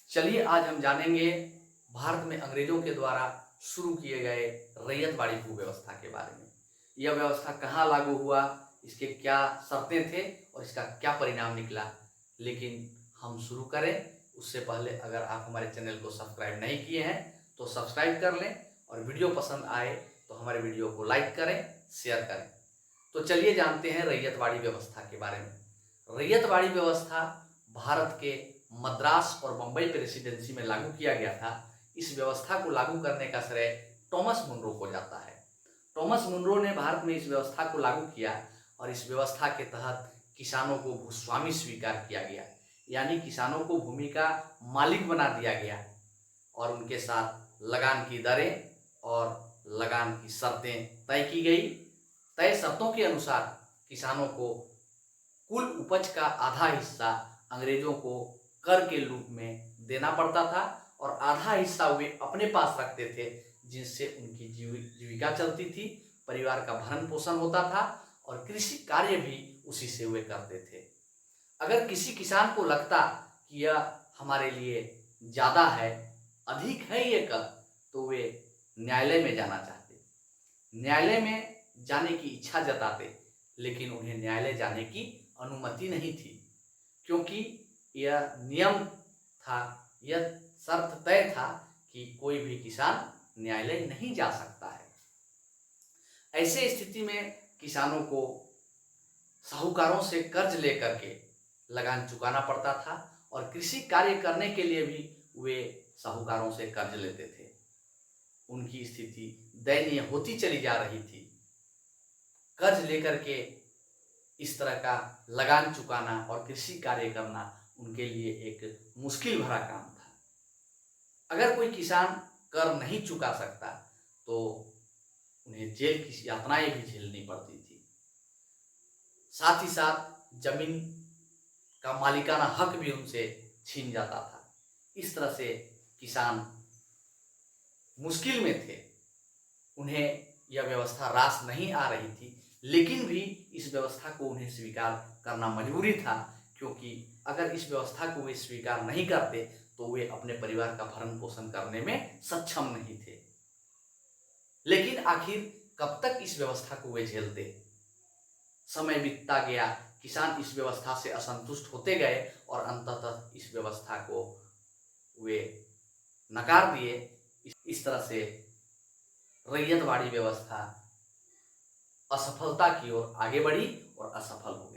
चलिए आज हम जानेंगे भारत में अंग्रेजों के द्वारा शुरू किए गए रैयतवाड़ी भूव्यवस्था के बारे में। यह व्यवस्था कहाँ लागू हुआ, इसके क्या शर्तें थे और इसका क्या परिणाम निकला। लेकिन हम शुरू करें उससे पहले अगर आप हमारे चैनल को सब्सक्राइब नहीं किए हैं तो सब्सक्राइब कर लें और वीडियो पसंद आए तो हमारे वीडियो को लाइक करें, शेयर करें। तो चलिए जानते हैं रैयतवाड़ी व्यवस्था के बारे में। रैयतवाड़ी व्यवस्था भारत के मद्रास और बम्बई प्रेसिडेंसी में लागू किया गया था। इस व्यवस्था को लागू करने का श्रेय टॉमस मुनरो को जाता है। टॉमस मुनरो ने भारत में इस व्यवस्था को लागू किया और इस व्यवस्था के तहत किसानों को भूस्वामी स्वीकार किया गया, यानी किसानों को भूमि का मालिक बना दिया गया और उनके साथ लगान की दरें और लगान की शर्तें तय की गई। तय शर्तों के अनुसार किसानों को कुल उपज का आधा हिस्सा अंग्रेजों को कर के रूप में देना पड़ता था और आधा हिस्सा वे अपने पास रखते थे, जिससे उनकी जीविका चलती थी, परिवार का भरण पोषण होता था और कृषि कार्य भी उसी से वे करते थे। अगर किसी किसान को लगता कि यह हमारे लिए ज़्यादा है, अधिक है ये कर, तो वे न्यायालय में जाना चाहते, न्यायालय में जाने की इच्छा जताते, लेकिन उन्हें न्यायालय जाने की अनुमति नहीं थी, क्योंकि यह नियम था, यह शर्त तय था कि कोई भी किसान न्यायालय नहीं जा सकता है। ऐसे स्थिति में किसानों को साहूकारों से कर्ज लेकर के लगान चुकाना पड़ता था और कृषि कार्य करने के लिए भी वे साहूकारों से कर्ज लेते थे। उनकी स्थिति दयनीय होती चली जा रही थी। कर्ज लेकर के इस तरह का लगान चुकाना और कृषि कार्य करना उनके लिए एक मुश्किल भरा काम था। अगर कोई किसान कर नहीं चुका सकता तो उन्हें जेल की यातनाएं भी झेलनी पड़ती थी। साथ ही साथ जमीन का मालिकाना हक भी उनसे छीन जाता था। इस तरह से किसान मुश्किल में थे। उन्हें यह व्यवस्था रास नहीं आ रही थी, लेकिन भी इस व्यवस्था को उन्हें स्वीकार करना मजबूरी था, क्योंकि अगर इस व्यवस्था को वे स्वीकार नहीं करते तो वे अपने परिवार का भरण पोषण करने में सक्षम नहीं थे। लेकिन आखिर कब तक इस व्यवस्था को वे झेलते। समय बीतता गया, किसान इस व्यवस्था से असंतुष्ट होते गए और अंततः इस व्यवस्था को वे नकार दिए। इस तरह से रैयतवाड़ी व्यवस्था असफलता की ओर आगे बढ़ी और असफल हो गई।